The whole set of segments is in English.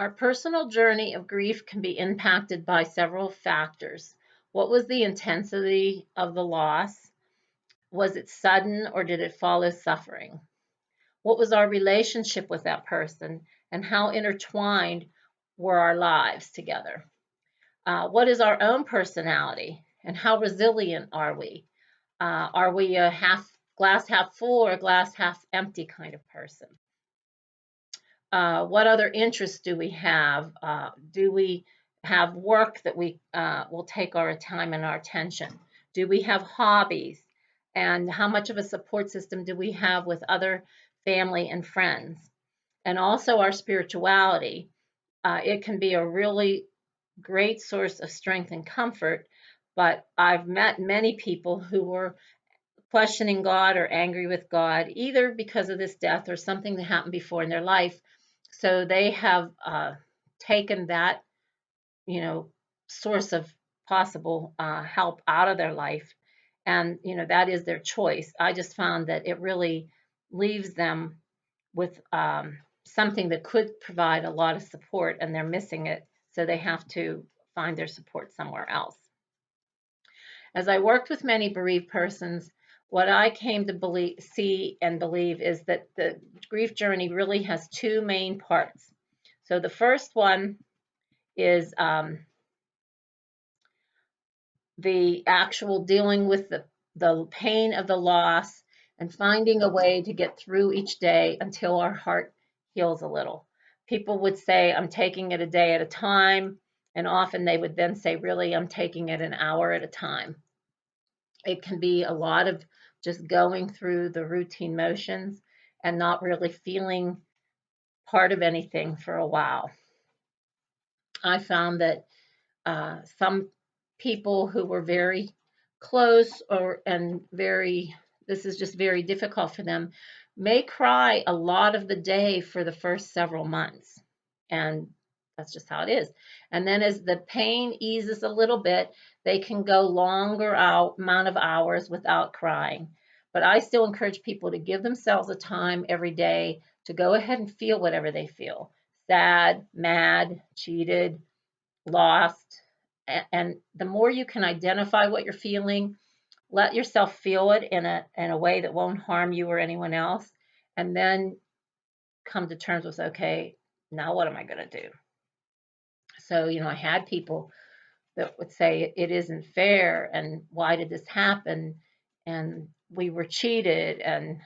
Our personal journey of grief can be impacted by several factors. What was the intensity of the loss? Was it sudden or did it follow suffering? What was our relationship with that person and how intertwined were our lives together? What is our own personality and how resilient are we? Are we a glass half full or glass half empty kind of person? What other interests do we have? Do we have work that we will take our time and our attention? Do we have hobbies? And how much of a support system do we have with other family and friends? And also our spirituality. It can be a really great source of strength and comfort, but I've met many people who were questioning God or angry with God, either because of this death or something that happened before in their life. So they have taken that, source of possible help out of their life. And, that is their choice. I just found that it really leaves them with something that could provide a lot of support and they're missing it. So they have to find their support somewhere else. As I worked with many bereaved persons, what I came to see and believe is that the grief journey really has two main parts. So the first one is the actual dealing with the pain of the loss and finding a way to get through each day until our heart heals a little. People would say, I'm taking it a day at a time. And often they would then say, really, I'm taking it an hour at a time. It can be a lot of just going through the routine motions and not really feeling part of anything for a while. I found that some people who were very close this is just very difficult for them, may cry a lot of the day for the first several months. And that's just how it is. And then as the pain eases a little bit, they can go longer amount of hours without crying. But I still encourage people to give themselves a time every day to go ahead and feel whatever they feel: sad, mad, cheated, lost. And the more you can identify what you're feeling, let yourself feel it in a way that won't harm you or anyone else, and then come to terms with, okay, now what am I going to do? So, I had people that would say it isn't fair and why did this happen and we were cheated and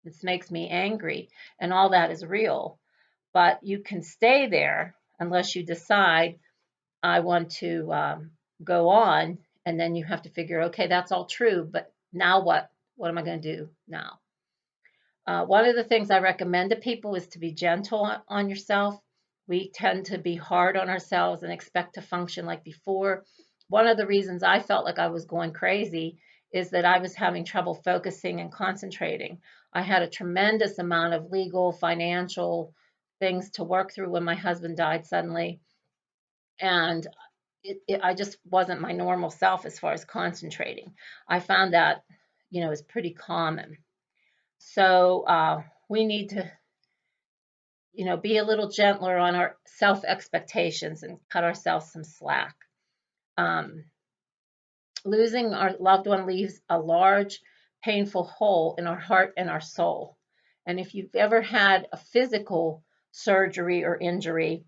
this makes me angry, and all that is real. But you can stay there unless you decide I want to go on, and then you have to figure, okay, that's all true, but now what? What am I going to do now? One of the things I recommend to people is to be gentle on yourself. We tend to be hard on ourselves and expect to function like before. One of the reasons I felt like I was going crazy is that I was having trouble focusing and concentrating. I had a tremendous amount of legal, financial things to work through when my husband died suddenly. And I just wasn't my normal self as far as concentrating. I found that, is pretty common. So we need to, be a little gentler on our self expectations and cut ourselves some slack. Um, Losing our loved one leaves a large, painful hole in our heart and our soul. And if you've ever had a physical surgery or injury,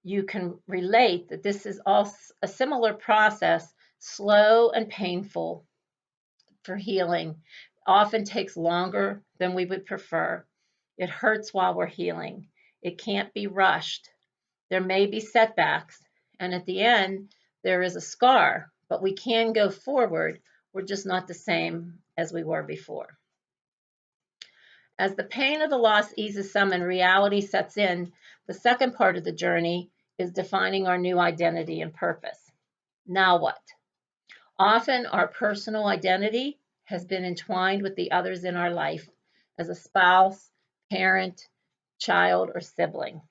you can relate that this is all a similar process, slow and painful for healing. Often takes longer than we would prefer. It hurts while we're healing. It can't be rushed. There may be setbacks, and at the end, there is a scar, but we can go forward. We're just not the same as we were before. As the pain of the loss eases some and reality sets in, the second part of the journey is defining our new identity and purpose. Now what? Often our personal identity has been entwined with the others in our life as a spouse, parent, child, or sibling.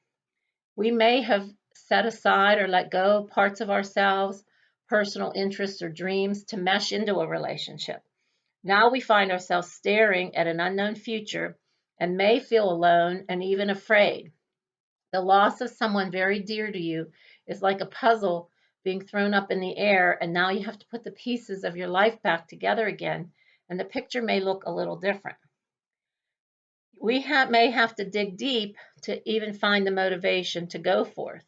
We may have set aside or let go parts of ourselves, personal interests, or dreams to mesh into a relationship. Now we find ourselves staring at an unknown future and may feel alone and even afraid. The loss of someone very dear to you is like a puzzle being thrown up in the air, and now you have to put the pieces of your life back together again, and the picture may look a little different. May have to dig deep to even find the motivation to go forth.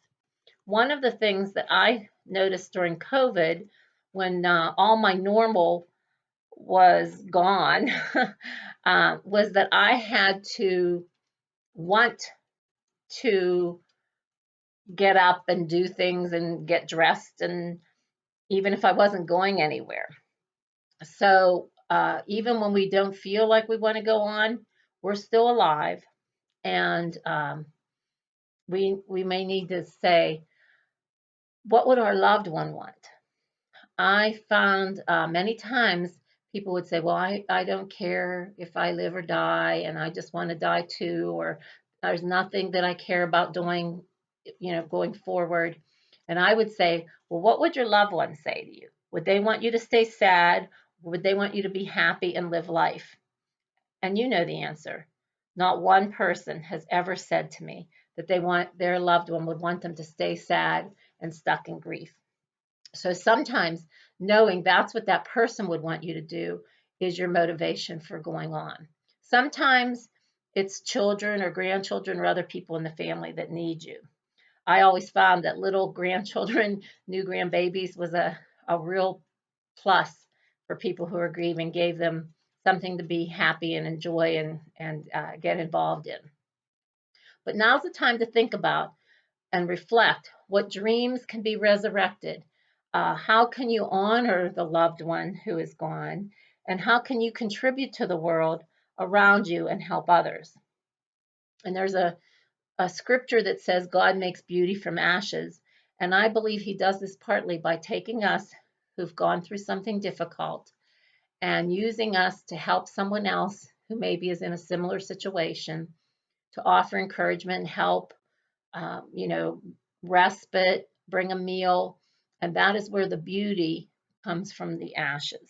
One of the things that I noticed during COVID, when all my normal was gone, was that I had to want to get up and do things and get dressed, and even if I wasn't going anywhere. So even when we don't feel like we want to go on, we're still alive, and we may need to say, what would our loved one want? I found many times people would say, well, I don't care if I live or die, and I just want to die too, or there's nothing that I care about doing, going forward. And I would say, well, what would your loved one say to you? Would they want you to stay sad? Would they want you to be happy and live life? And you know the answer. Not one person has ever said to me that they want their loved one would want them to stay sad and stuck in grief. So sometimes knowing that's what that person would want you to do is your motivation for going on. Sometimes it's children or grandchildren or other people in the family that need you. I always found that little grandchildren, new grandbabies, was a real plus for people who are grieving, gave them something to be happy and enjoy and get involved in. But now's the time to think about and reflect what dreams can be resurrected. How can you honor the loved one who is gone? And how can you contribute to the world around you and help others? And there's a scripture that says God makes beauty from ashes. And I believe he does this partly by taking us who've gone through something difficult and using us to help someone else who maybe is in a similar situation, to offer encouragement and help, you know, respite, bring a meal. And that is where the beauty comes from the ashes.